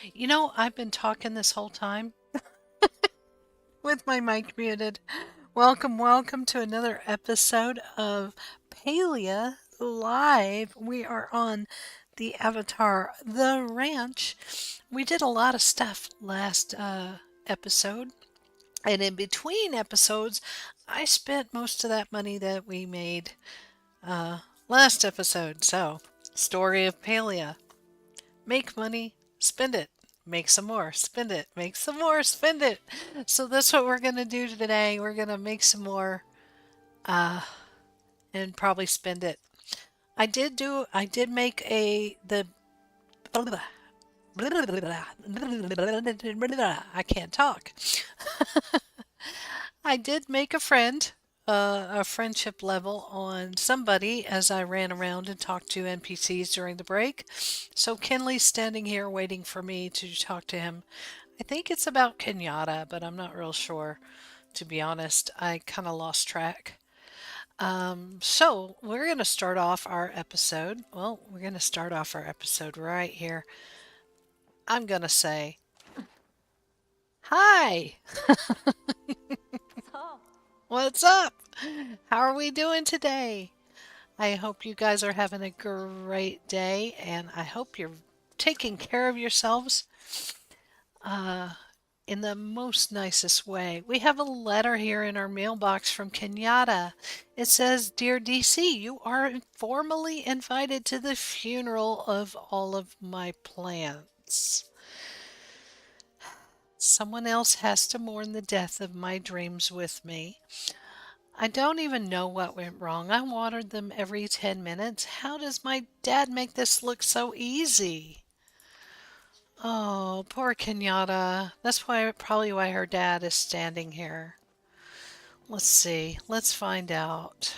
You know, I've been talking this whole time with my mic muted. Welcome, welcome to another episode of Palia Live. We are on the Avatar, the ranch. We did a lot of stuff last episode, and in between episodes, I spent most of that money that we made last episode. So, story of Palia. Make money, spend it. Make some more, spend it. Make some more, spend it. So that's what we're going to do today. We're going to make some more and probably spend it. I did make the I can't talk. I did make a friend, a friendship level on somebody as I ran around and talked to NPCs during the break. So Kenley's standing here waiting for me to talk to him. I think it's about Kenyatta, but I'm not real sure. To be honest, I kind of lost track. So we're going to start off our episode. Well, we're going to start off our episode right here. I'm going to say, hi, what's up? How are we doing today? I hope you guys are having a great day and I hope you're taking care of yourselves in the most nicest way. We have a letter here in our mailbox from Kenyatta. It says, Dear DC, you are formally invited to the funeral of all of my plants. Someone else has to mourn the death of my dreams with me. I don't even know what went wrong. I watered them every 10 minutes. How does my dad make this look so easy? Oh, poor Kenyatta. That's probably why her dad is standing here. Let's see. Let's find out.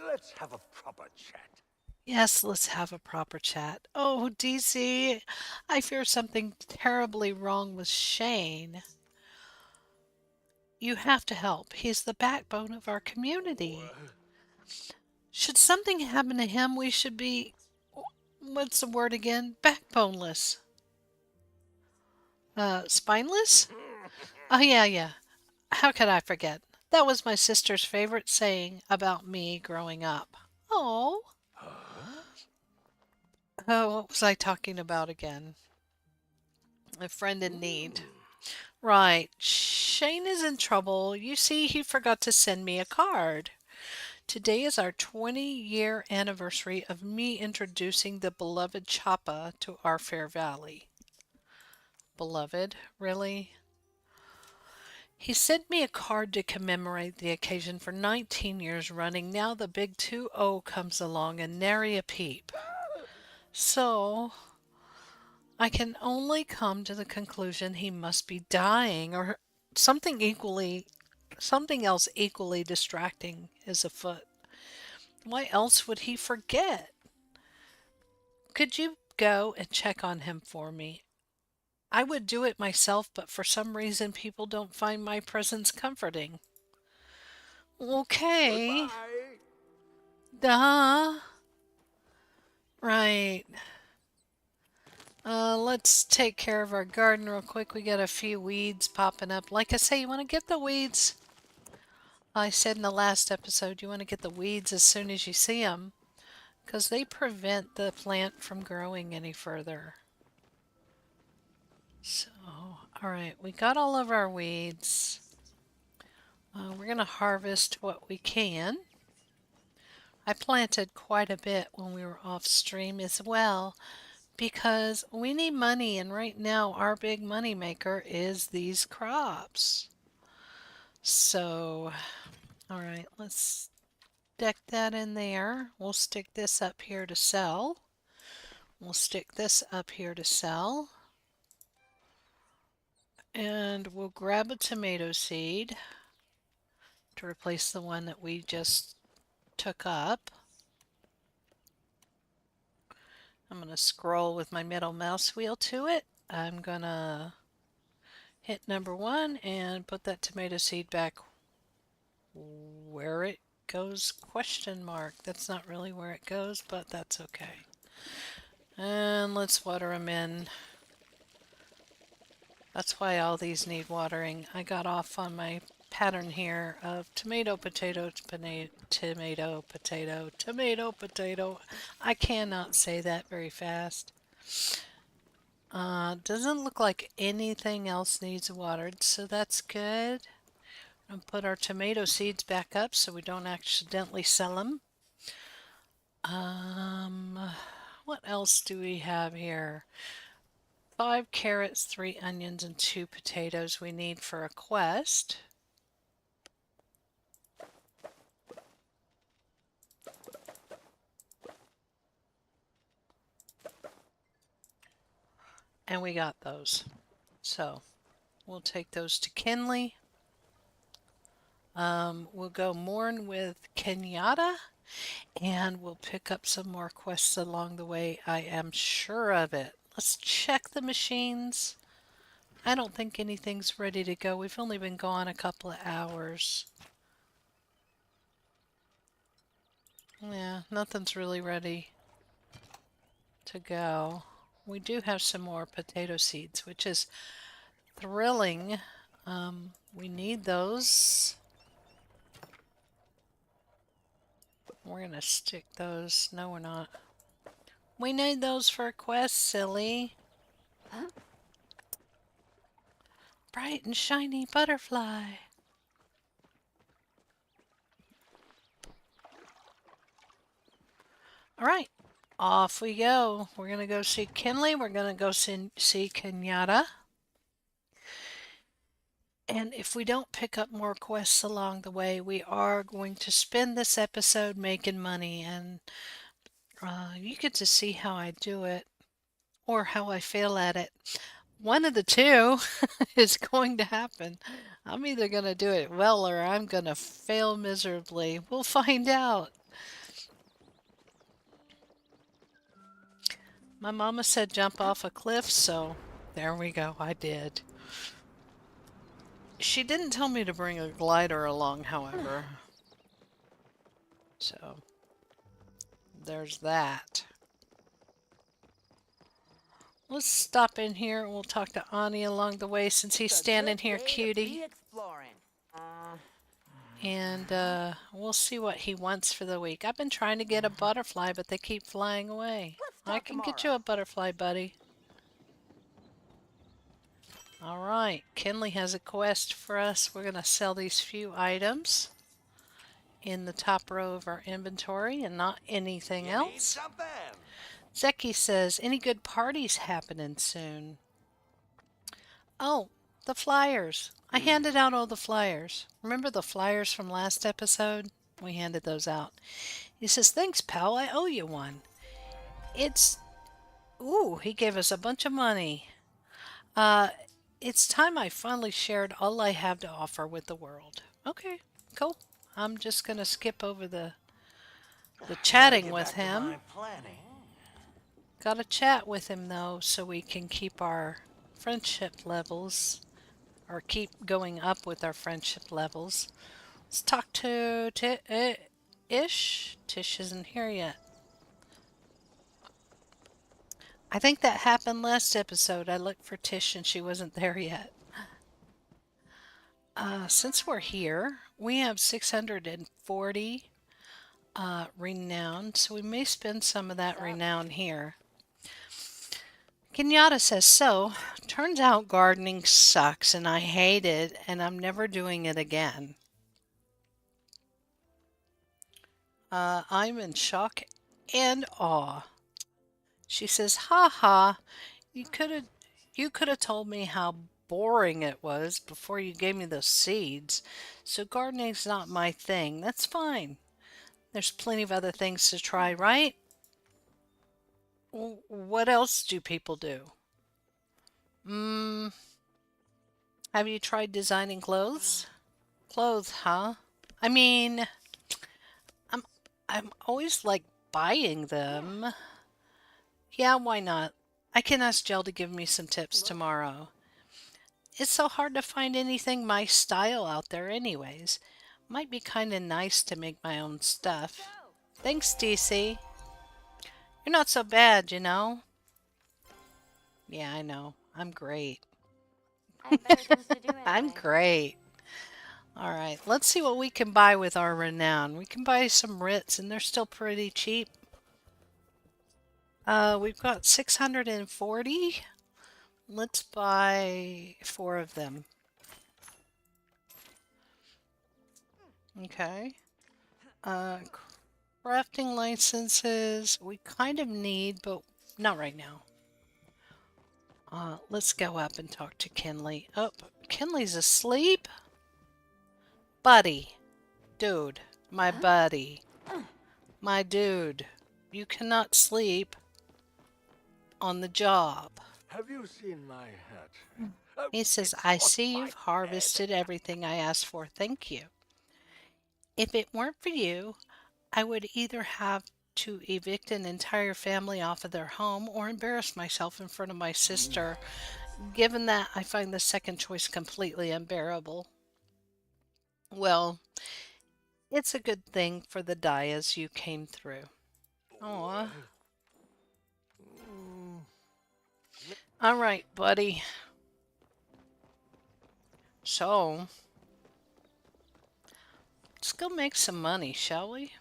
Let's have a proper chat. Yes, let's have a proper chat. Oh, DC, I fear something terribly wrong with Shane. You have to help. He's the backbone of our community. Should something happen to him, we should be, what's the word again? Backboneless. Spineless? Oh, yeah, yeah. How could I forget? That was my sister's favorite saying about me growing up. Oh, Huh? what was I talking about again? A friend in need. Hmm. Right. Shane is in trouble. You see, he forgot to send me a card. Today is our 20-year anniversary of me introducing the beloved Chappa to our Fair Valley. Beloved? Really? He sent me a card to commemorate the occasion for 19 years running. Now the big 2-0 comes along and nary a peep. So I can only come to the conclusion he must be dying or something equally something else equally distracting is afoot. Why else would he forget? Could you go and check on him for me? I would do it myself, but for some reason people don't find my presence comforting. Okay. Goodbye. Duh. Right. Let's take care of our garden real quick. We got a few weeds popping up. Like I say, you want to get the weeds. I said in the last episode, you want to get the weeds as soon as you see them because they prevent the plant from growing any further. So, all right, we got all of our weeds. We're going to harvest what we can. I planted quite a bit when we were off stream as well because we need money, and right now our big money maker is these crops. So, all right, let's stick that in there. We'll stick this up here to sell. We'll stick this up here to sell. And we'll grab a tomato seed to replace the one that we just took up. I'm going to scroll with my middle mouse wheel to it. I'm going to hit number 1 and put that tomato seed back where it goes, question mark. That's not really where it goes, but that's okay. And let's water them in That's why all these need watering. I got off on my pattern here of tomato, potato, tomato, potato, tomato, potato. I cannot say that very fast. Doesn't look like anything else needs watered, so that's good. And put our tomato seeds back up so we don't accidentally sell them. What else do we have here? 5 carrots, 3 onions, and 2 potatoes we need for a quest. And we got those. So we'll take those to Kinley. We'll go mourn with Kenyatta and we'll pick up some more quests along the way. I am sure of it. Let's check the machines. I don't think anything's ready to go. We've only been gone a couple of hours. Yeah, nothing's really ready to go. We do have some more potato seeds, which is thrilling. We need those. We're gonna stick those. No, we're not. We need those for a quest, silly. Bright and shiny butterfly. All right, off we go. We're gonna go see Kinley. We're gonna go see Kenyatta. And if we don't pick up more quests along the way, we are going to spend this episode making money. And you get to see how I do it or how I fail at it. One of the two is going to happen. I'm either going to do it well or I'm going to fail miserably. We'll find out. My mama said jump off a cliff, so there we go. I did. She didn't tell me to bring a glider along, however. So there's that. Let's stop in here and we'll talk to Ani along the way since he's It's a standing good here, day to cutie. be exploring. And we'll see what he wants for the week. I've been trying to get a butterfly, but they keep flying away. Let's I talk can get tomorrow. you a butterfly, buddy. All right, Kinley has a quest for us. We're going to sell these few items in the top row of our inventory and not anything You need else. something? Zeki says, any good parties happening soon? Oh, the flyers. I handed out all the flyers. Remember the flyers from last episode? We handed those out. He says, thanks, pal. I owe you one. It's. Ooh, he gave us a bunch of money. Uh, it's time I finally shared all I have to offer with the world. Okay, cool. I'm just going to skip over the Gotta chatting get with back to him. my planning. Got to chat with him, though, so we can keep our friendship levels or keep going up with our friendship levels. Let's talk to Ish. Tish isn't here yet. I think that happened last episode. I looked for Tish and she wasn't there yet. Since we're here, we have 640 renown, so we may spend some of that renown here. Kenyatta says, so, turns out gardening sucks and I hate it and I'm never doing it again. I'm in shock and awe. She says, ha ha, you could have you could have told me how boring it was before you gave me those seeds. So gardening's not my thing. That's fine. There's plenty of other things to try, right? What else do people do? Mm, have you tried designing clothes? Clothes, huh? I mean, I'm I'm always like buying them. Yeah, why not? I can ask Jill to give me some tips tomorrow. It's so hard to find anything my style out there anyways. Might be kinda nice to make my own stuff. Thanks, DC. You're not so bad, you know? Yeah, I know. I'm great. I have better things to do I'm anyway. great. All right, let's see what we can buy with our renown. We can buy some writs, and they're still pretty cheap. We've got 640. Let's buy four of them. Okay. Uh, Crafting licenses, we kind of need, but not right now. Let's go up and talk to Kinley. Oh, Kinley's asleep? Buddy. Dude. My buddy. My dude. You cannot sleep on the job. Have you seen my hat? He says, It's I on see my you've head. harvested everything I asked for. Thank you. If it weren't for you, I would either have to evict an entire family off of their home or embarrass myself in front of my sister. Given that, I find the second choice completely unbearable. Well, it's a good thing for the Dayas you came through. Aw. Well, mm, All right, buddy. So, let's go make some money, shall we?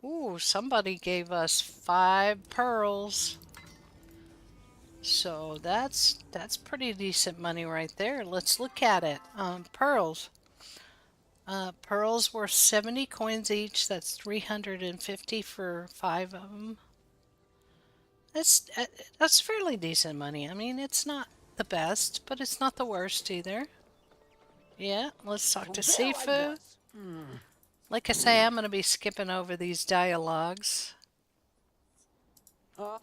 Ooh, somebody gave us 5 pearls. So that's pretty decent money right there. Let's look at it. Pearls. Pearls were 70 coins each. That's 350 for 5 of them. That's uh, that's fairly decent money. I mean, it's not the best, but it's not the worst either. Yeah, let's talk so to there I Sifu. was. Like I say, I'm going to be skipping over these dialogues Huh?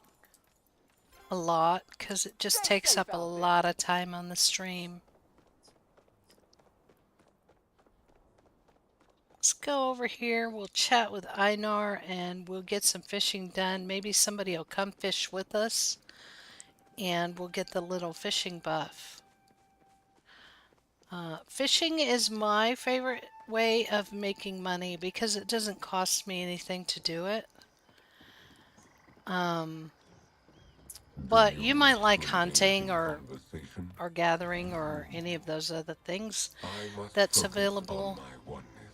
a lot because it just Stay takes safe up a out there. lot of time on the stream. Let's go over here. We'll chat with Einar and we'll get some fishing done. Maybe somebody will come fish with us and we'll get the little fishing buff. Fishing is my favorite way of making money because it doesn't cost me anything to do it. Do But you you wish might to like engage hunting in or conversation? gathering or any of those other things I must that's focus on available. my oneness.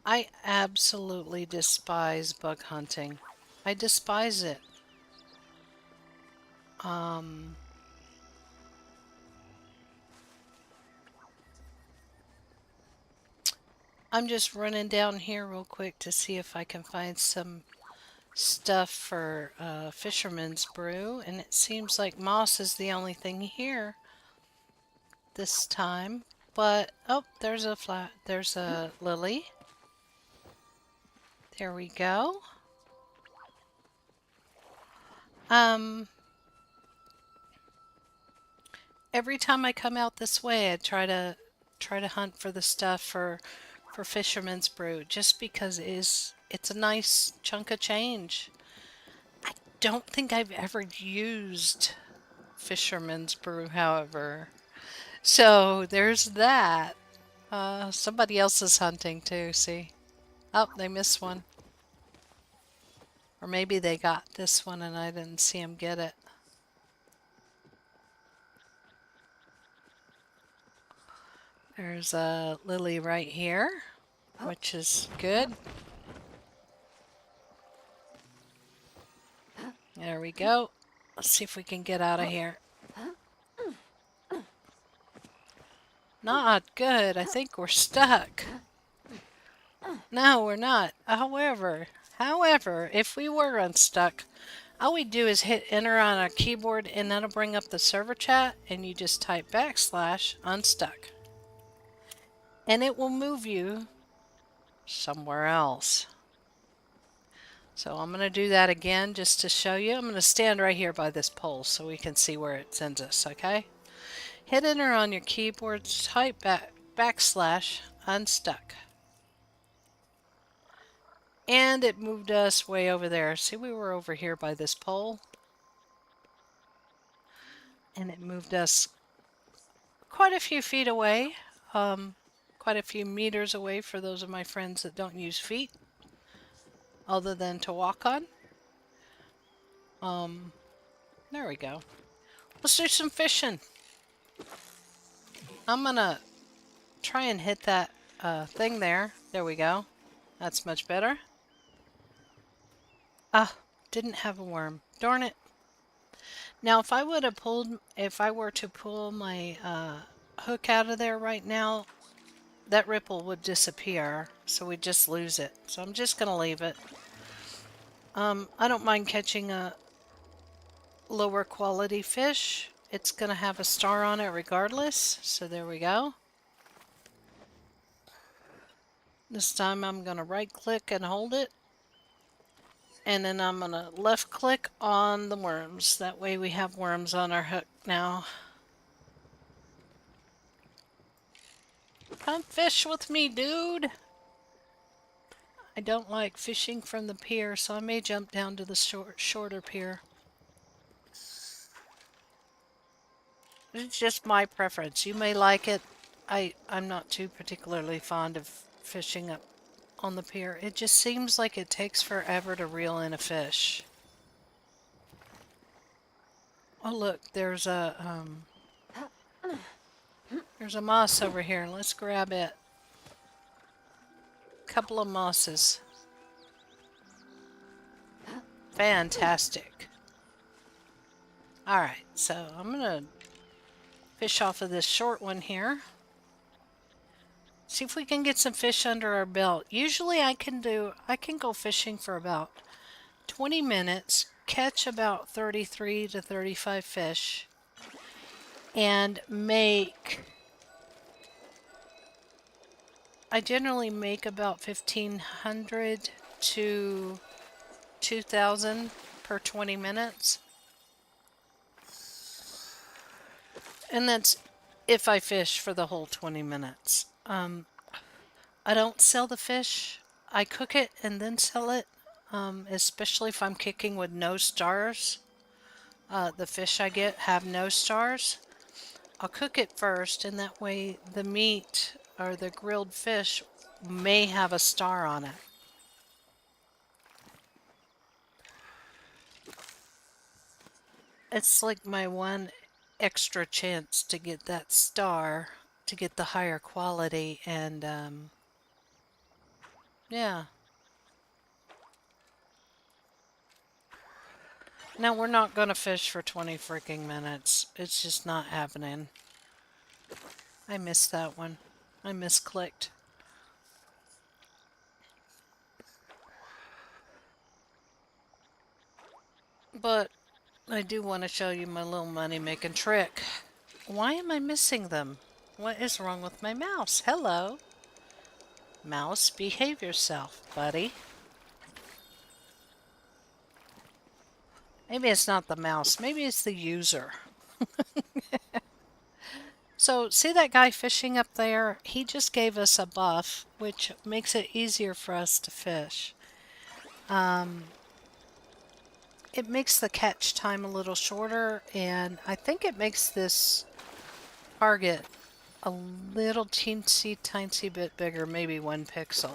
I absolutely despise bug hunting. I despise it. I'm just running down here real quick to see if I can find some stuff for Fisherman's Brew, and it seems like moss is the only thing here this time. But oh, there's a lily. There we go. Um, every time I come out this way, I try to hunt for the stuff for Fisherman's Brew, just because it's a nice chunk of change. Don't think I've ever used Fisherman's Brew, however. So there's that. Somebody else is hunting too, see? Oh, they missed one. Or maybe they got this one and I didn't see them get it. There's a lily right here, which is good. There we go. Let's see if we can get out of here. Not good. I think we're stuck. No, we're not. However, if we were unstuck, all we do is hit enter on our keyboard and that'll bring up the server chat and you just type backslash unstuck. And it will move you somewhere else. So I'm going to do that again just to show you. I'm going to stand right here by this pole so we can see where it sends us, okay? Hit enter on your keyboard, type backslash unstuck. And it moved us way over there. See, we were over here by this pole. And it moved us quite a few feet away. Quite a few meters away for those of my friends that don't use feet other than to walk on. There we go. Let's do some fishing. I'm gonna try and hit that thing there. There we go. That's much better. Ah, didn't have a worm. Darn it. Now, if I were to pull my hook out of there right now, that ripple would disappear, so we'd just lose it. So I'm just gonna leave it. I don't mind catching a lower quality fish. It's gonna have a star on it regardless. So there we go. This time I'm gonna right click and hold it. And then I'm gonna left click on the worms. That way we have worms on our hook now. Come fish with me, dude. I don't like fishing from the pier, so I may jump down to the shorter pier. It's just my preference. You may like it. I'm not too particularly fond of fishing up on the pier. It just seems like it takes forever to reel in a fish. Oh look, there's a moss over here. Let's grab it. Couple of mosses. Fantastic. Alright, so I'm gonna fish off of this short one here. See if we can get some fish under our belt. Usually I can go fishing for about 20 minutes, catch about 33 to 35 fish, and I generally make about 1,500 to 2,000 per 20 minutes. And that's if I fish for the whole 20 minutes. I don't sell the fish. I cook it and then sell it, especially if I'm kicking with no stars. The fish I get have no stars. I'll cook it first, and that way the meat or the grilled fish may have a star on it. It's like my one extra chance to get that star, to get the higher quality, and yeah. Now we're not gonna fish for 20 freaking minutes. It's just not happening. I missed that one. I misclicked. But I do want to show you my little money making trick. Why am I missing them? What is wrong with my mouse? Hello. Mouse, behave yourself, buddy. Maybe it's not the mouse. Maybe it's the user. So, see that guy fishing up there? He just gave us a buff, which makes it easier for us to fish. It makes the catch time a little shorter, and I think it makes this target a little teensy bit bigger, maybe 1 pixel.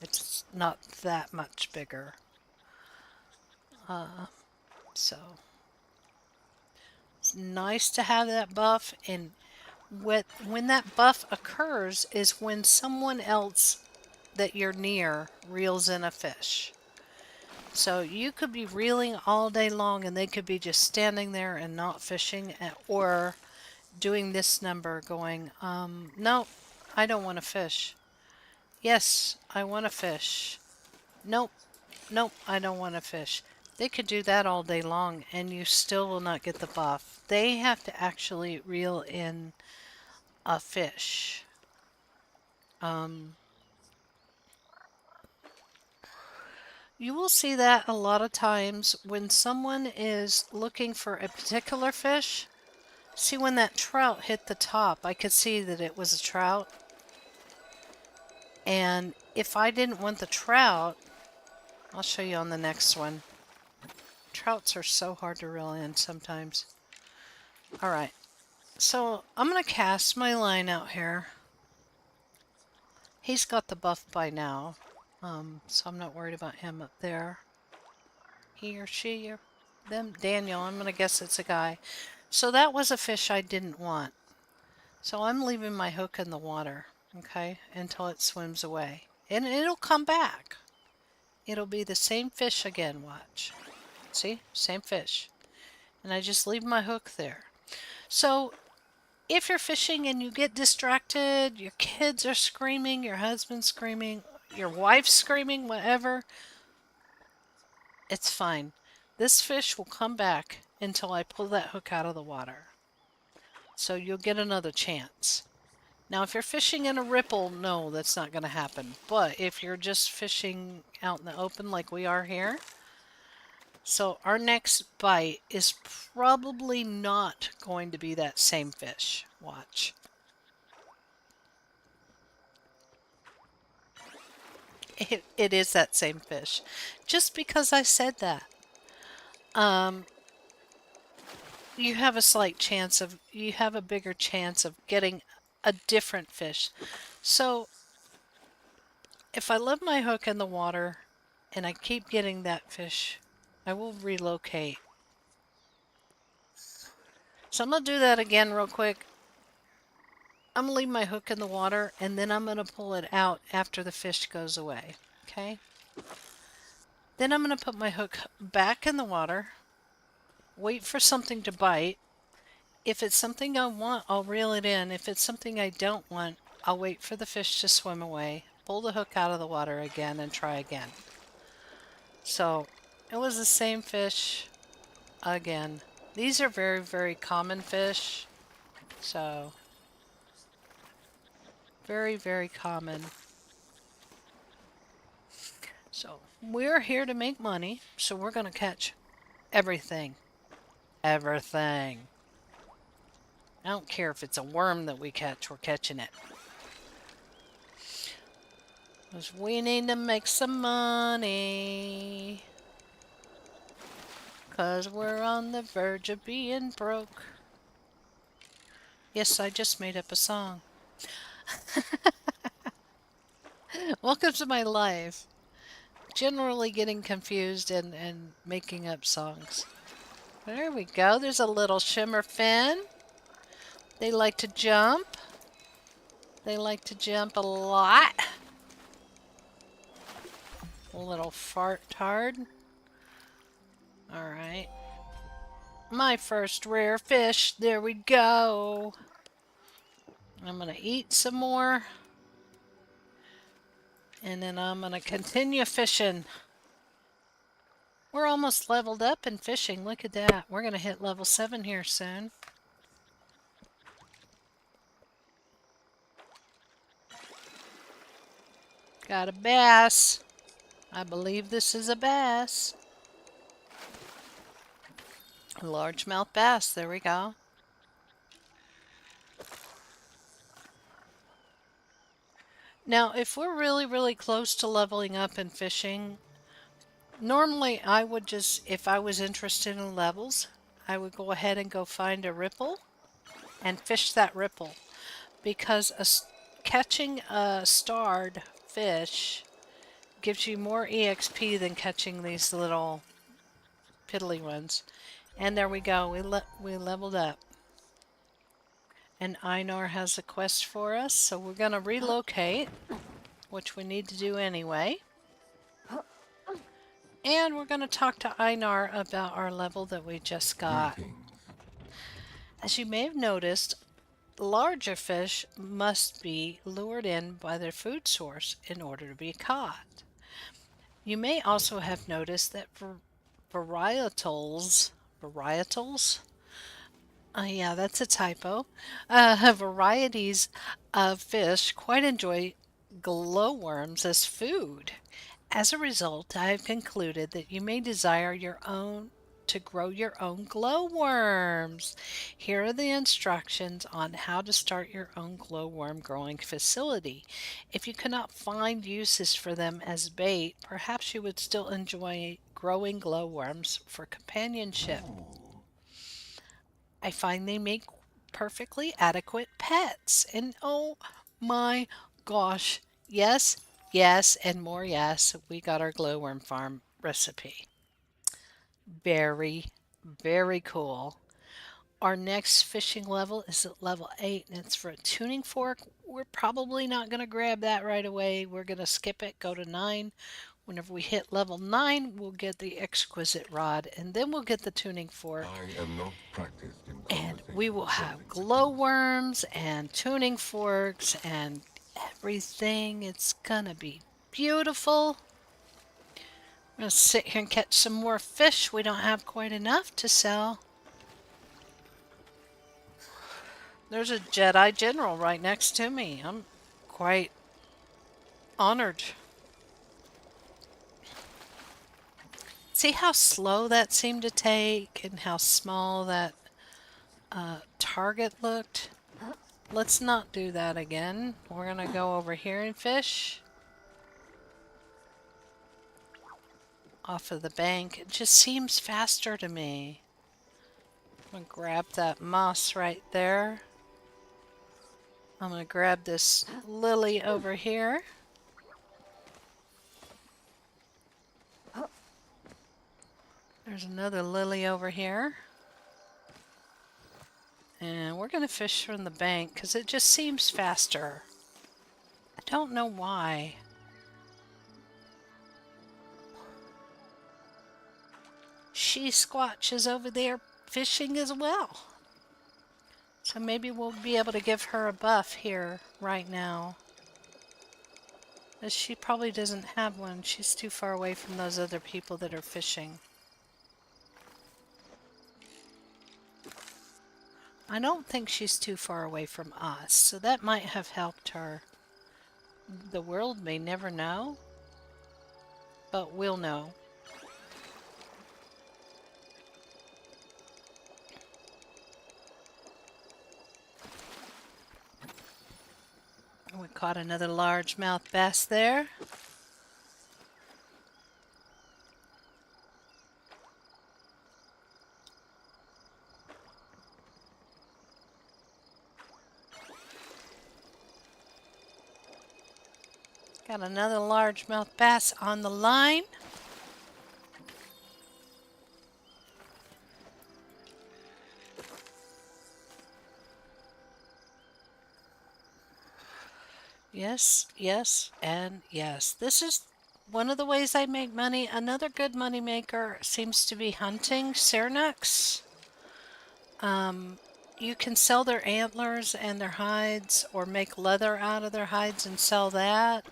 It's not that much bigger. So it's nice to have that buff, and when that buff occurs is when someone else that you're near reels in a fish. So you could be reeling all day long and they could be just standing there and not fishing, or doing this number going, no, I don't want to fish. Yes, I want to fish. Nope, nope, I don't want to fish. They could do that all day long and you still will not get the buff. They have to actually reel in a fish. You will see that a lot of times when someone is looking for a particular fish. See, when that trout hit the top, I could see that it was a trout. And if I didn't want the trout, I'll show you on the next one. Trouts are so hard to reel in sometimes. Alright, so I'm going to cast my line out here. He's got the buff by now, so I'm not worried about him up there. He or she or them. Daniel, I'm going to guess it's a guy. So that was a fish I didn't want. So I'm leaving my hook in the water, okay, until it swims away. And it'll come back. It'll be the same fish again, watch. See? Same fish. And I just leave my hook there. So if you're fishing and you get distracted, your kids are screaming, your husband's screaming, your wife's screaming, whatever, it's fine. This fish will come back until I pull that hook out of the water. So you'll get another chance. Now, if you're fishing in a ripple, no, that's not going to happen. But if you're just fishing out in the open like we are here, so our next bite is probably not going to be that same fish. Watch. It is that same fish. Just because I said that. Um, you have a bigger chance of getting a different fish. So if I leave my hook in the water and I keep getting that fish, I will relocate. So I'm going to do that again real quick. I'm going to leave my hook in the water and then I'm going to pull it out after the fish goes away. Okay? Then I'm going to put my hook back in the water, wait for something to bite. If it's something I want, I'll reel it in. If it's something I don't want, I'll wait for the fish to swim away, pull the hook out of the water again, and try again. So it was the same fish again. These are very, very common fish. So very, very common. So we're here to make money. So we're going to catch everything. Everything. I don't care if it's a worm that we catch, we're catching it. Because we need to make some money. Because we're on the verge of being broke. Yes, I just made up a song. Welcome to my life. Generally getting confused and making up songs. There we go. There's a little shimmer fin. They like to jump. They like to jump a lot. A little fart tard. Alright. My first rare fish. There we go. I'm going to eat some more. And then I'm going to continue fishing. We're almost leveled up in fishing. Look at that. We're going to hit level 7 here soon. Got a bass. I believe this is a bass. A largemouth bass. There we go. Now, if we're really, really close to leveling up in fishing, normally I would just, if I was interested in levels, I would go ahead and go find a ripple and fish that ripple. Because catching a starred fish gives you more EXP than catching these little piddly ones. And there we go. We leveled up. And Einar has a quest for us, so we're going to relocate, which we need to do anyway. And we're going to talk to Einar about our level that we just got. Greetings. As you may have noticed, larger fish must be lured in by their food source in order to be caught. You may also have noticed that varietals, yeah, that's a typo, varieties of fish quite enjoy glowworms as food. As a result, I have concluded that you may desire your own to grow your own glowworms. Here are the instructions on how to start your own glowworm growing facility. If you cannot find uses for them as bait, perhaps you would still enjoy growing glowworms for companionship. I find they make perfectly adequate pets. And oh my gosh, yes, yes, and more yes, we got our glowworm farm recipe. Very, very cool. Our next fishing level is at level 8, and it's for a tuning fork. We're probably not going to grab that right away. We're going to skip it, go to 9. Whenever we hit level 9, we'll get the exquisite rod, and then we'll get the tuning fork. I am not practiced in And we will conversational have graphics attempts. glowworms and tuning forks and everything. It's going to be beautiful. I'm going to sit here and catch some more fish. We don't have quite enough to sell. There's a Jedi General right next to me. I'm quite honored. See how slow that seemed to take and how small that target looked? Let's not do that again. We're going to go over here and fish off of the bank. It just seems faster to me. I'm going to grab that moss right there. I'm going to grab this lily over here. There's another lily over here. And we're going to fish from the bank because it just seems faster. I don't know why. She Squatch is over there fishing as well. So maybe we'll be able to give her a buff here right now. As she probably doesn't have one. She's too far away from those other people that are fishing. I don't think she's too far away from us, so that might have helped her. The world may never know, but we'll know. We caught another largemouth bass there. Got another largemouth bass on the line. Yes, yes, and yes. This is one of the ways I make money. Another good money maker seems to be hunting Cernux. You can sell their antlers and their hides or make leather out of their hides and sell that.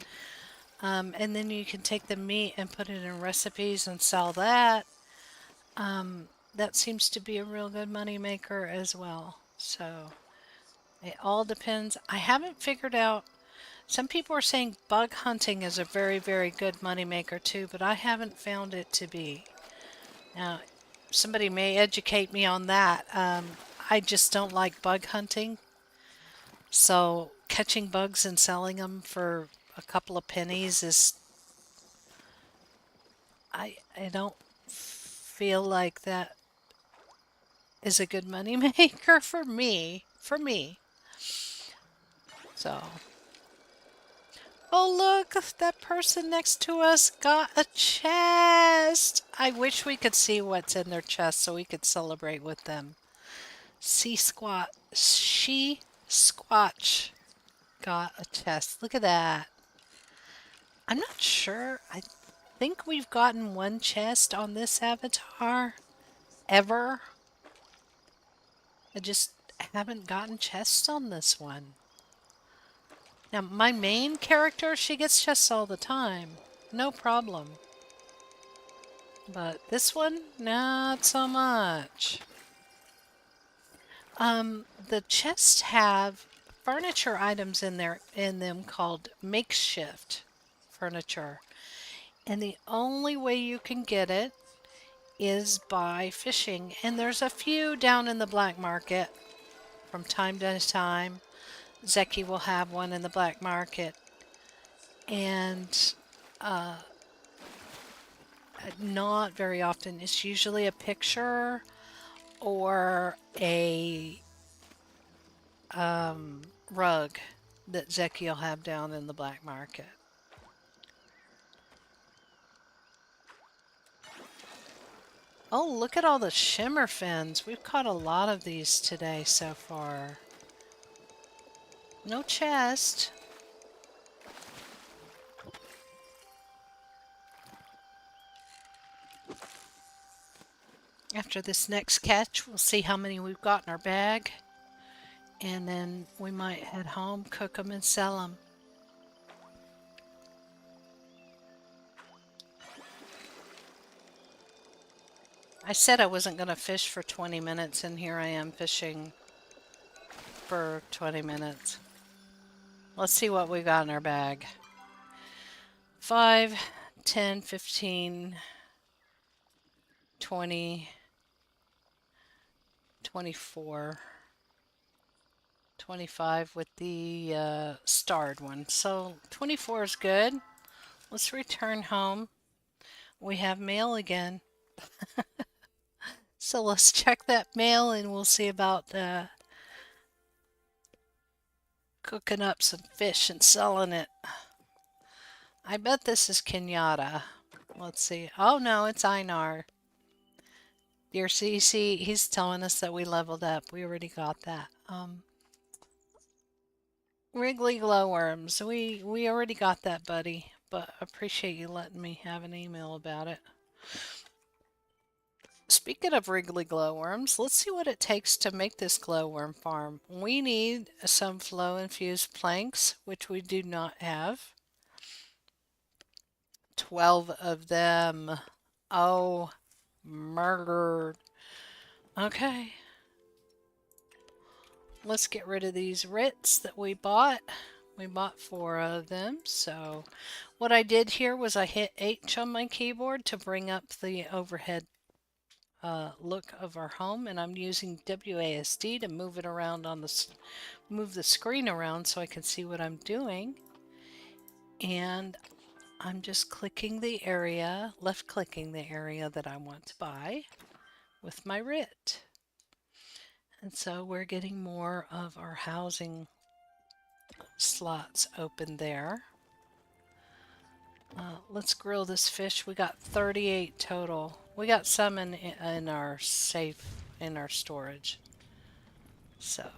And then you can take the meat and put it in recipes and sell that. That seems to be a real good money maker as well. So it all depends. I haven't figured out. Some people are saying bug hunting is a very, very good money maker too, but I haven't found it to be. Now, somebody may educate me on that. I just don't like bug hunting. So catching bugs and selling them for a couple of pennies is I don't feel like that is a good money maker for me. For me. So, oh look, that person next to us got a chest. I wish we could see what's in their chest so we could celebrate with them. She Squatch got a chest. Look at that. I'm not sure. I think we've gotten one chest on this avatar ever. I just haven't gotten chests on this one. Now, my main character, she gets chests all the time. No problem. But this one, not so much. The chests have furniture items in them called makeshift furniture. And the only way you can get it is by fishing. And there's a few down in the black market from time to time. Zeki will have one in the black market. And not very often. It's usually a picture or a rug that Zeki will have down in the black market. Oh, look at all the shimmer fins. We've caught a lot of these today so far. No chest. After this next catch, we'll see how many we've got in our bag. And then we might head home, cook them, and sell them. I said I wasn't going to fish for 20 minutes, and here I am fishing for 20 minutes. Let's see what we got in our bag. 5, 10, 15, 20, 24, 25 with the starred one. So 24 is good. Let's return home. We have mail again. So let's check that mail and we'll see about cooking up some fish and selling it. I bet this is Kenyatta. Let's see. Oh no, it's Einar. Dear CC, he's telling us that we leveled up. We already got that. Wrigley glowworms. We already got that, buddy. But appreciate you letting me have an email about it. Speaking of Wrigley glowworms, let's see what it takes to make this glowworm farm. We need some flow infused planks, which we do not have. 12 of them. Oh, murdered. Okay, let's get rid of these Ritz that we bought. We bought 4 of them. So what I did here was I hit H on my keyboard to bring up the overhead look of our home, and I'm using WASD to move it around on move the screen around so I can see what I'm doing. And I'm just clicking the area, left clicking the area that I want to buy with my RIT. And so we're getting more of our housing slots open there. Let's grill this fish. We got 38 total. We got some in our safe, in our storage. So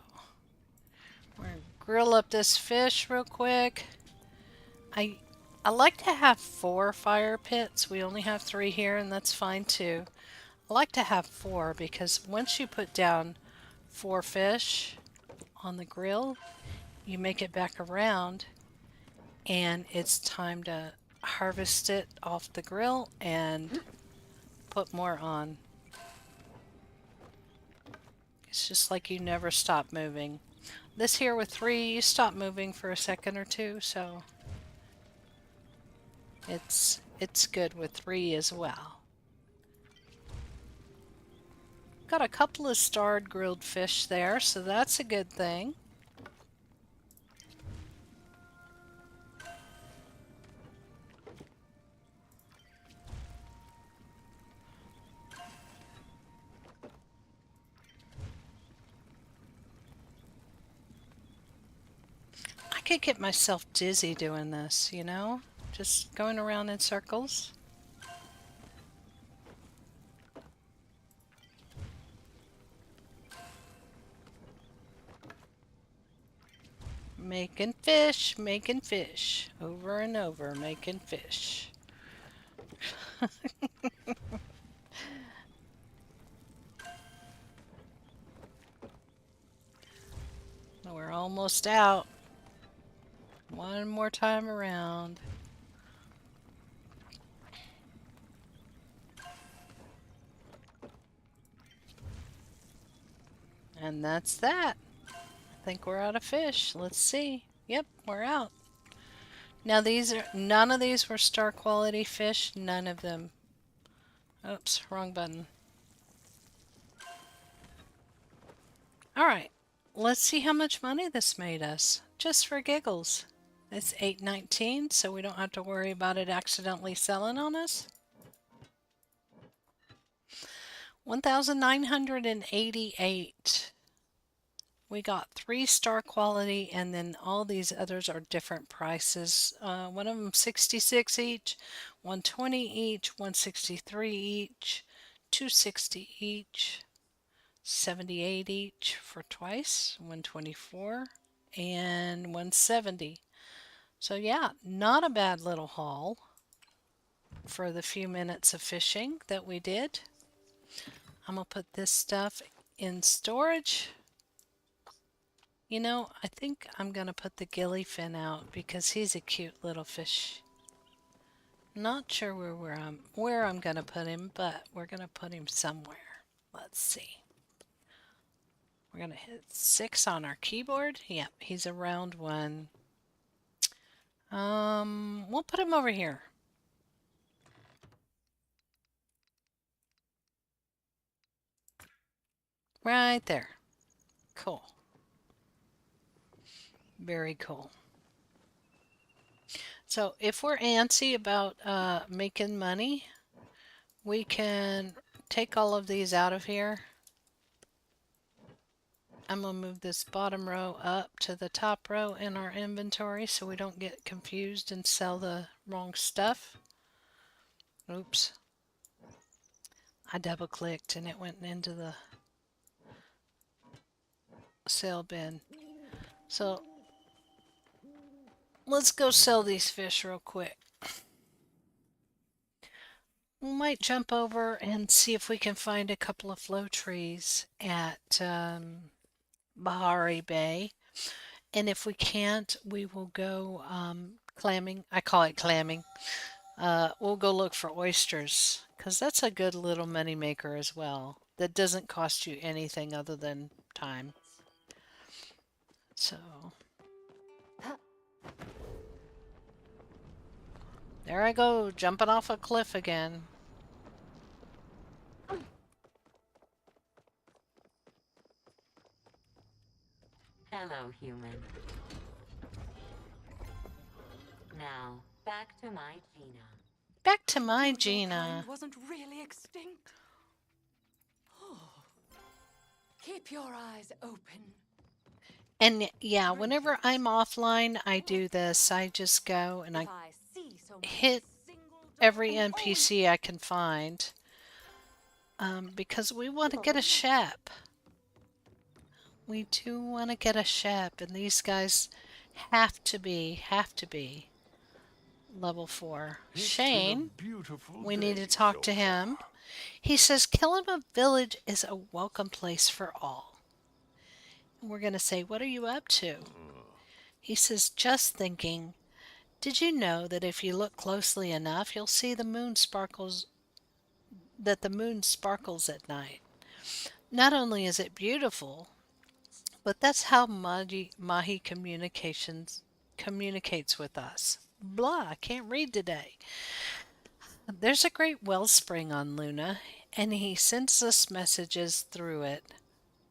we're gonna grill up this fish real quick. I I like to have 4 fire pits. We only have 3 here, and that's fine too. I like to have 4 because once you put down 4 fish on the grill, you make it back around, and it's time to harvest it off the grill and put more on. It's just like you never stop moving. This here with 3, you stop moving for a second or two, so it's good with 3 as well. Got a couple of starred grilled fish there, so that's a good thing. I could get myself dizzy doing this, you know? Just going around in circles. Making fish, over and over, making fish. We're almost out. One more time around. And that's that. I think we're out of fish. Let's see. Yep, we're out. Now none of these were star quality fish. None of them. Oops, wrong button. All right, let's see how much money this made us, just for giggles. It's 8.19, so we don't have to worry about it accidentally selling on us. 1,988. We got 3-star quality, and then all these others are different prices. One of them 66 each, 120 each, 163 each, 260 each, 78 each for twice, 124 and 170. So yeah, not a bad little haul for the few minutes of fishing that we did. I'm gonna put this stuff in storage. You know, I think I'm gonna put the gillyfin out because he's a cute little fish. Not sure where I'm gonna put him, but we're gonna put him somewhere. Let's see. We're gonna hit 6 on our keyboard. Yep, he's a round one. We'll put him over here. Right there. Cool. Very cool. So if we're antsy about making money, we can take all of these out of here. I'm going to move this bottom row up to the top row in our inventory so we don't get confused and sell the wrong stuff. Oops. I double clicked and it went into the sale bin. So let's go sell these fish real quick. We might jump over and see if we can find a couple of flow trees at Bahari Bay. And if we can't, we will go clamming. I call it clamming. We'll go look for oysters because that's a good little money maker as well. That doesn't cost you anything other than time. So there I go, jumping off a cliff again. Hello, human. Now, back to my Gina. Back to my Your Gina. kind wasn't really extinct. Oh. Keep your eyes open. And yeah, whenever I'm offline, I do this. I just go and If I I see so much hit single every door, always NPC I can find because we want to get a ship. We do want to get a ship, and these guys have to be level 4. It's been a Shane, beautiful we need day to talk so to him. far. He says Kilima Village is a welcome place for all. And we're going to say, what are you up to? He says, just thinking. Did you know that if you look closely enough, you'll see the moon sparkles at night? Not only is it beautiful, but that's how Mahi communicates with us. Blah, I can't read today. There's a great wellspring on Luna, and he sends us messages through it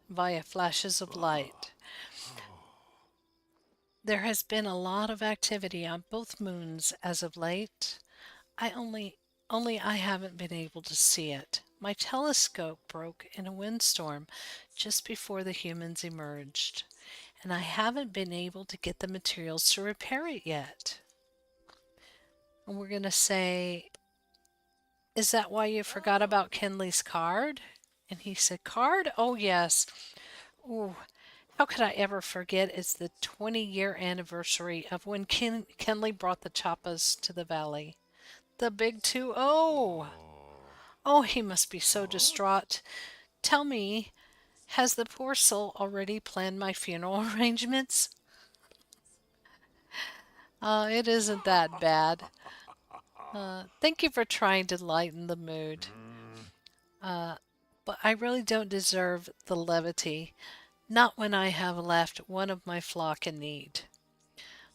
via flashes of light. There has been a lot of activity on both moons as of late. I only I haven't been able to see it. My telescope broke in a windstorm just before the humans emerged, and I haven't been able to get the materials to repair it yet. And we're going to say, is that why you forgot about Kenley's card? And he said, card? Oh, yes. Oh, how could I ever forget? It's the 20-year anniversary of when Kenley brought the Chappas to the valley. The big 2-0. Oh, he must be so distraught. Tell me, has the poor soul already planned my funeral arrangements? It isn't that bad. Thank you for trying to lighten the mood. But I really don't deserve the levity, not when I have left one of my flock in need.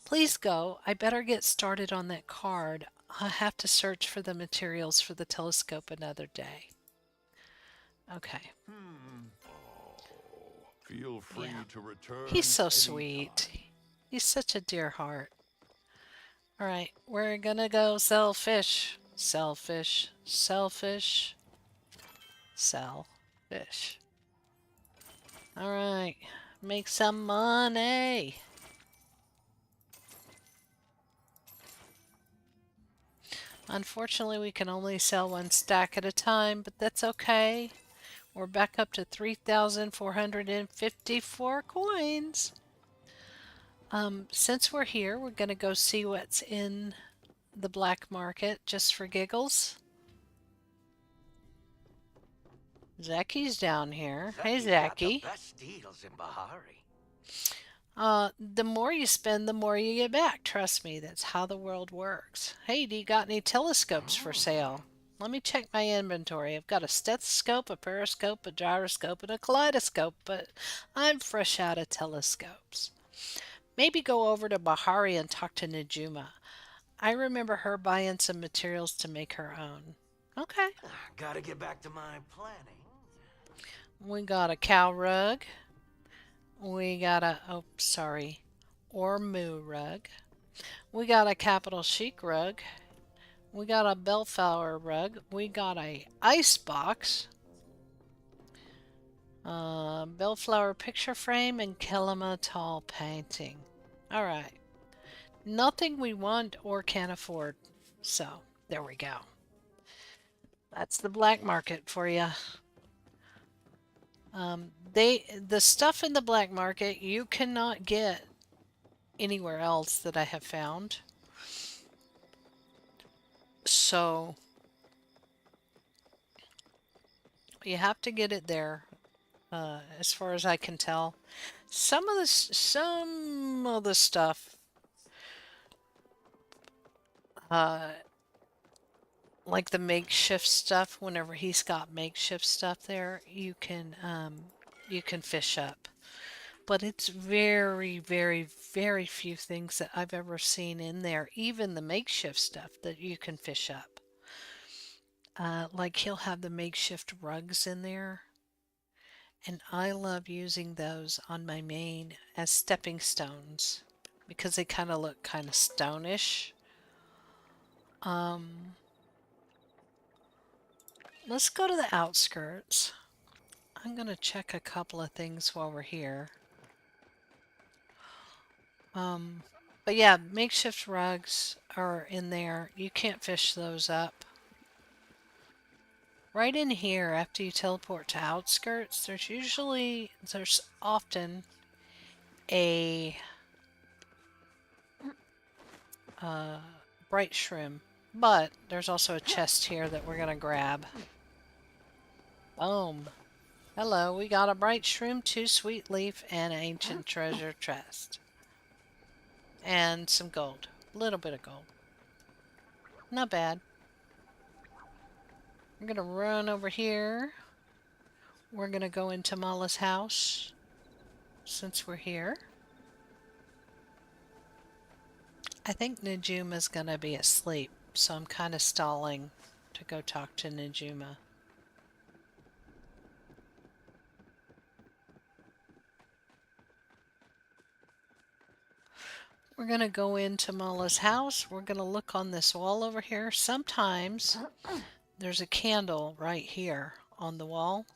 Please go. I better get started on that card. I'll have to search for the materials for the telescope another day. Okay. Feel free Yeah. to return He's so anytime. sweet. He's such a dear heart. All right, we're gonna go sell fish. Sell fish. Sell fish. Sell fish. All right, make some money. Unfortunately, we can only sell one stack at a time, but that's okay. We're back up to 3,454 coins. Since we're here, we're going to go see what's in the black market just for giggles. Zacky's down here. Hey, Zacky's got the Zacky. best deals in Bahari. The more you spend, the more you get back. Trust me, that's how the world works. Hey, do you got any telescopes for sale? Let me check my inventory. I've got a stethoscope, a periscope, a gyroscope, and a kaleidoscope, but I'm fresh out of telescopes. Maybe go over to Bahari and talk to Najuma. I remember her buying some materials to make her own. Okay. Gotta get back to my planning. We got a cow rug. We got a, oh, sorry, Ormu rug. We got a capital chic rug. We got a bellflower rug. We got a ice box. Bellflower picture frame and Kelima tall painting. All right. Nothing we want or can afford. So, there we go. That's the black market for you. The stuff in the black market you cannot get anywhere else that I have found. So you have to get it there, as far as I can tell. Some of the stuff, uh, like the makeshift stuff. Whenever he's got makeshift stuff there, you can fish up. But it's very, very, very few things that I've ever seen in there. Even the makeshift stuff that you can fish up. Like he'll have the makeshift rugs in there. And I love using those on my main as stepping stones because they kind of look kind of stonish. Let's go to the outskirts. I'm going to check a couple of things while we're here. But yeah, makeshift rugs are in there. You can't fish those up. Right in here, after you teleport to outskirts, there's often a bright shroom. But there's also a chest here that we're gonna grab. Boom. Hello, we got a bright shroom, 2 sweet leaf, and an ancient treasure chest. And some gold. A little bit of gold. Not bad. We're gonna run over here. We're gonna go into Mala's house since we're here. I think Najuma's gonna be asleep, so I'm kind of stalling to go talk to Najuma. We're gonna go into Mala's house. We're gonna look on this wall over here. Sometimes there's a candle right here on the wall,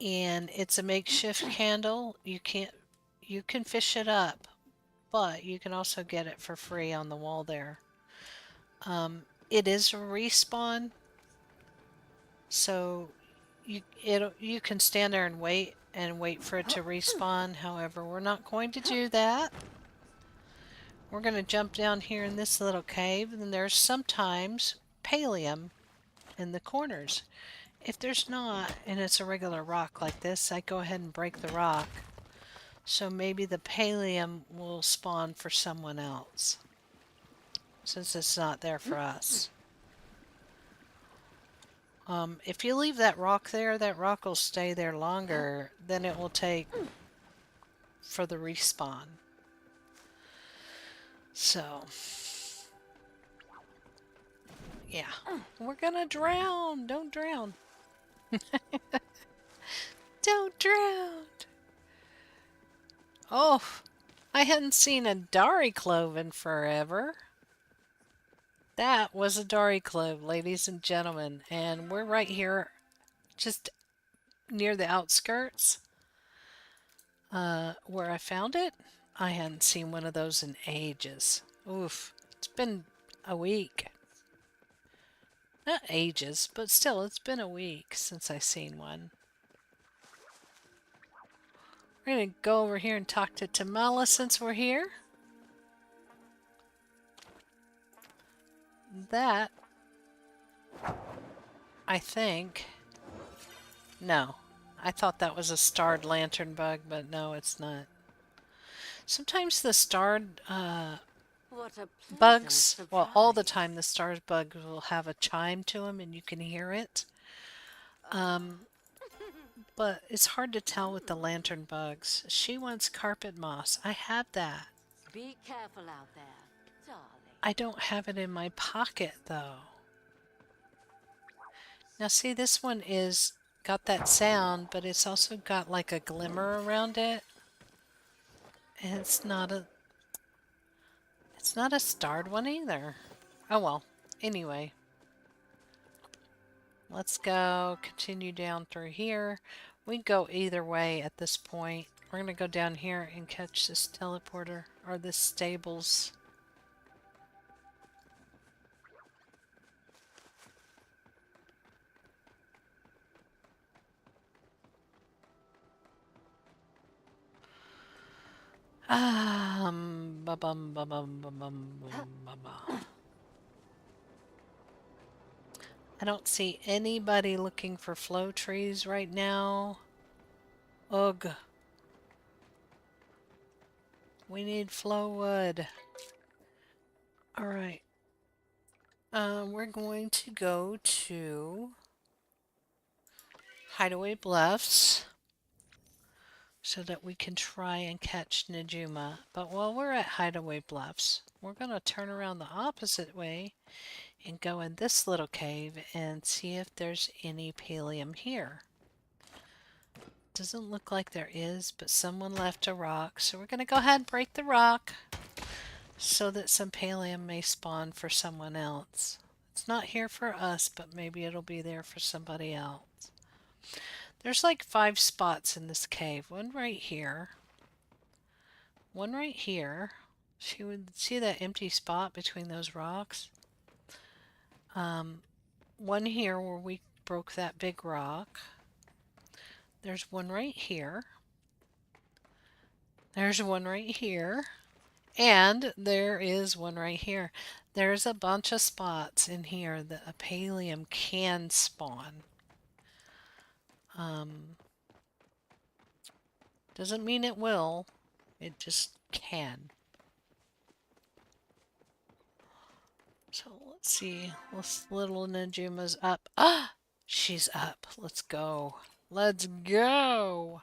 and it's a makeshift candle. You can fish it up, but you can also get it for free on the wall there. It is a respawn, so you can stand there and wait for it to respawn. However, we're not going to do that. We're going to jump down here in this little cave, and there's sometimes pallium in the corners. If there's not, and it's a regular rock like this, I go ahead and break the rock. So maybe the pallium will spawn for someone else, since it's not there for us. If you leave that rock there, that rock will stay there longer than it will take for the respawn. So, yeah. We're gonna drown! Don't drown! Don't drown! Oh, I hadn't seen a Dari Clove in forever. That was a Dari Clove, ladies and gentlemen. And we're right here, just near the outskirts, where I found it. I hadn't seen one of those in ages. Oof, it's been a week. Not ages, but still, it's been a week since I seen one. We're gonna go over here and talk to Tamala since we're here. That, I think. No. I thought that was a starred lantern bug, but no, it's not. Sometimes the starred What a pleasant bugs, well, all the surprise. time the starred bugs will have a chime to them and you can hear it. But it's hard to tell with the lantern bugs. She wants carpet moss. I have that. Be careful out there, darling. I don't have it in my pocket though. Now see, this one is got that sound, but it's also got like a glimmer around it. And it's not a starred one either. Oh well. Anyway, let's go continue down through here. We can go either way at this point. We're gonna go down here and catch this teleporter or this stables. Ba bum ba bum ba bum ba ba. I don't see anybody looking for flow trees right now. Ugh. We need flow wood. Alright. We're going to go to Hideaway Bluffs so that we can try and catch Najuma. But while we're at Hideaway Bluffs, we're going to turn around the opposite way and go in this little cave and see if there's any pallium here. Doesn't look like there is, but someone left a rock, so we're going to go ahead and break the rock so that some pallium may spawn for someone else. It's not here for us, but maybe it'll be there for somebody else. There's like 5 spots in this cave. One right here. One right here. You would see that empty spot between those rocks. One here where we broke that big rock. There's one right here. There's one right here. And there is one right here. There's a bunch of spots in here that a pallium can spawn. Doesn't mean it will. It just can. So let's see. This little Najuma's up. Ah! She's up. Let's go. Let's go!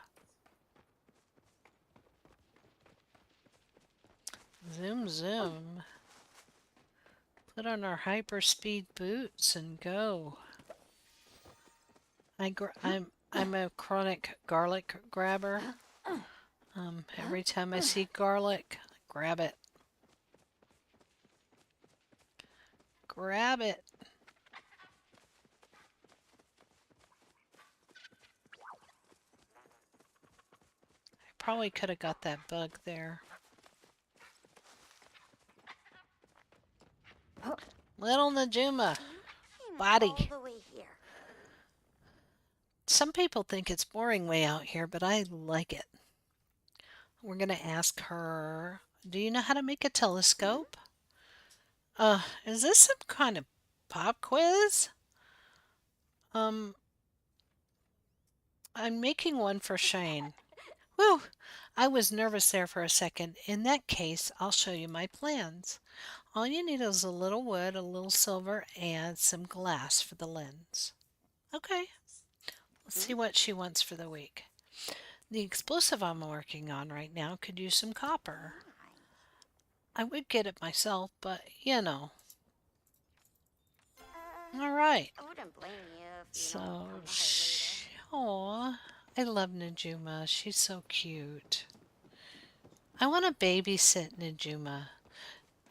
Zoom, zoom. Put on our hyperspeed boots and go. I'm a chronic garlic grabber. Every time I see garlic, grab it. Grab it. I probably could have got that bug there. Little Najuma. Body. All the way here. Some people think it's boring way out here, but I like it. We're going to ask her, do you know how to make a telescope? Is this some kind of pop quiz? I'm making one for Shane. Whew, I was nervous there for a second. In that case, I'll show you my plans. All you need is a little wood, a little silver, and some glass for the lens. Okay, let's see what she wants for the week. The explosive I'm working on right now could use some copper. I would get it myself, but you know. All right. I wouldn't blame you if you So, don't come by later. aw, I love Najuma. She's so cute. I want to babysit Najuma.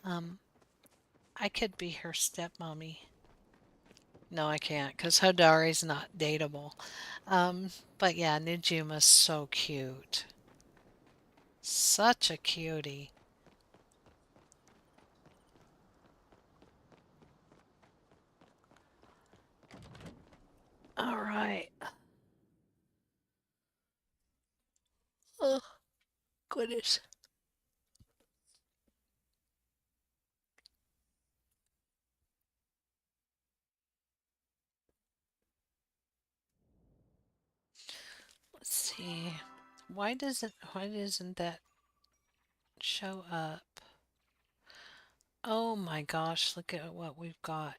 I could be her stepmommy. No, I can't, because Hodari's not dateable. But yeah, Najuma's so cute. Such a cutie. Goodness. Let's see. Why doesn't that show up? Oh my gosh, look at what we've got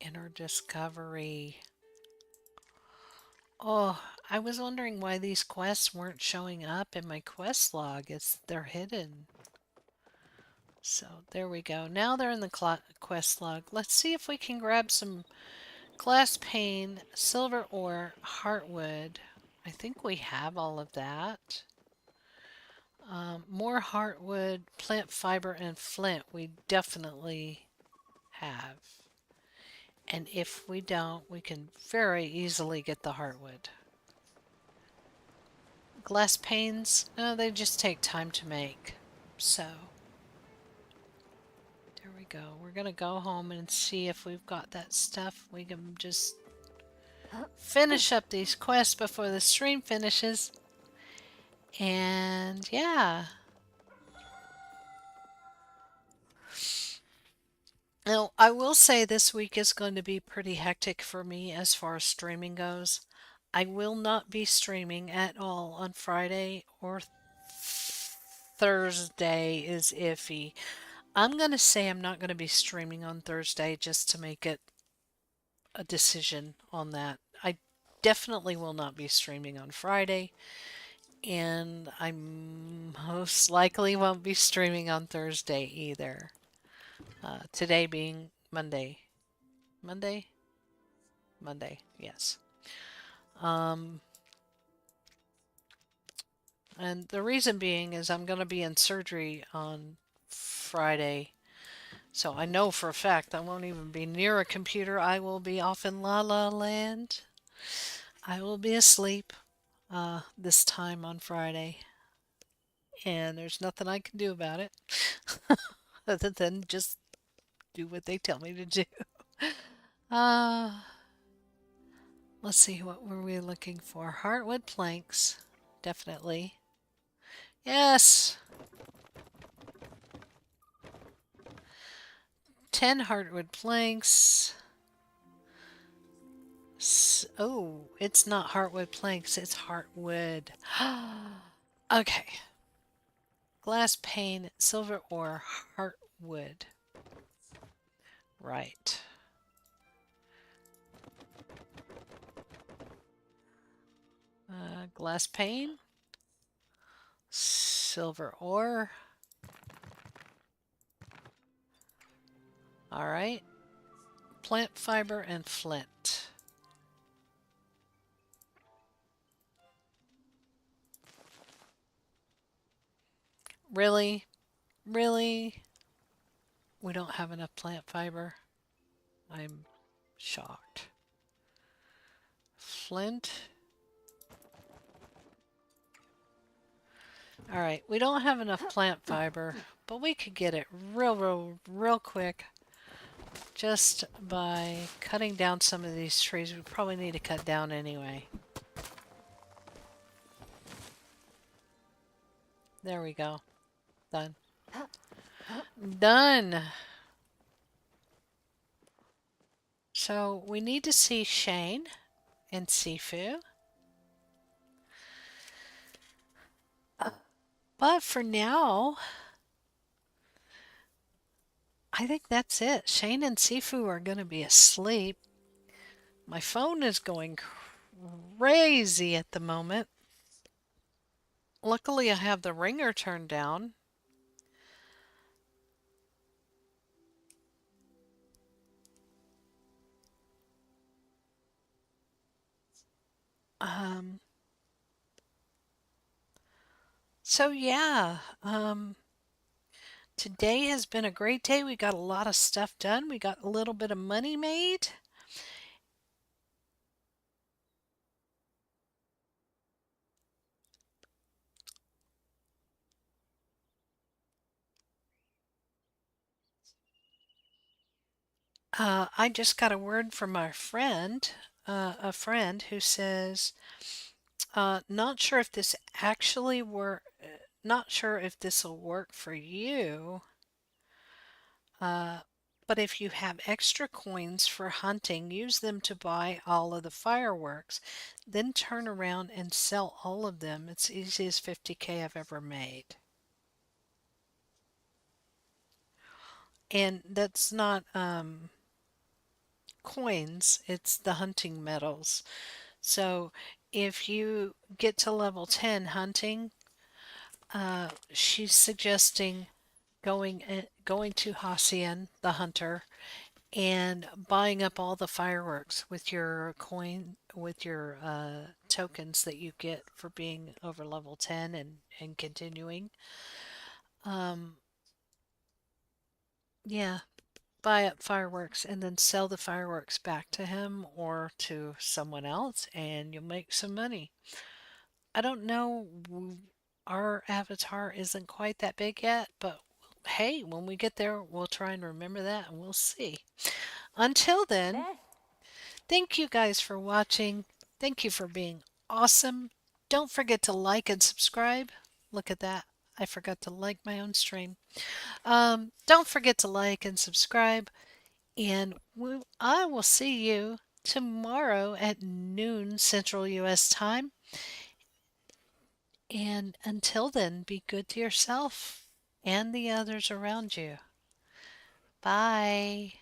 in our discovery. Oh, I was wondering why these quests weren't showing up in my quest log. They're hidden. So there we go. Now they're in the quest log. Let's see if we can grab some glass pane, silver ore, heartwood. I think we have all of that. More heartwood, plant fiber, and flint we definitely have. And if we don't, we can very easily get the heartwood. Glass panes, no, they just take time to make. So, there we go. We're going to go home and see if we've got that stuff. We can just finish up these quests before the stream finishes. And yeah. Now, I will say this week is going to be pretty hectic for me as far as streaming goes. I will not be streaming at all on Friday or Thursday is iffy. I'm going to say I'm not going to be streaming on Thursday just to make it a decision on that. I definitely will not be streaming on Friday, and I most likely won't be streaming on Thursday either. Today being Monday. Monday? Monday, yes. Um, and the reason being is I'm going to be in surgery on Friday. So I know for a fact I won't even be near a computer. I will be off in La La Land. I will be asleep this time on Friday. And there's nothing I can do about it other than just do what they tell me to do. Uh, let's see, what were we looking for? Heartwood planks, definitely. Yes, 10 heartwood planks. Oh, it's not heartwood planks, it's heartwood. Okay. Glass pane, silver ore, heartwood. Right. Glass pane, silver ore. All right. Plant fiber and flint. Really? Really? We don't have enough plant fiber? I'm shocked. Flint. All right, we don't have enough plant fiber, but we could get it real quick just by cutting down some of these trees. We probably need to cut down anyway. There we go. Done. Done. So we need to see Shane and Sifu. But for now, I think that's it. Shane and Sifu are going to be asleep. My phone is going crazy at the moment. Luckily, I have the ringer turned down. Um, so yeah, today has been a great day. We got a lot of stuff done. We got a little bit of money made. I just got a word from our friend, a friend who says, not sure if this actually not sure if this will work for you, uh, but if you have extra coins for hunting, use them to buy all of the fireworks. Then turn around and sell all of them. It's the easiest 50K I've ever made. And that's not coins, it's the hunting medals. So if you get to level 10 hunting, she's suggesting going to Hacian, the hunter, and buying up all the fireworks with your coin with your tokens that you get for being over level 10 and continuing. Um, yeah, buy up fireworks and then sell the fireworks back to him or to someone else, and you'll make some money. I don't know. Our avatar isn't quite that big yet, but hey, when we get there, we'll try and remember that and we'll see. Until then, There. thank you guys for watching. Thank you for being awesome. Don't forget to like and subscribe. Look at that. I forgot to like my own stream. Don't forget to like and subscribe. And I will see you tomorrow at noon Central US time. And until then, be good to yourself and the others around you. Bye.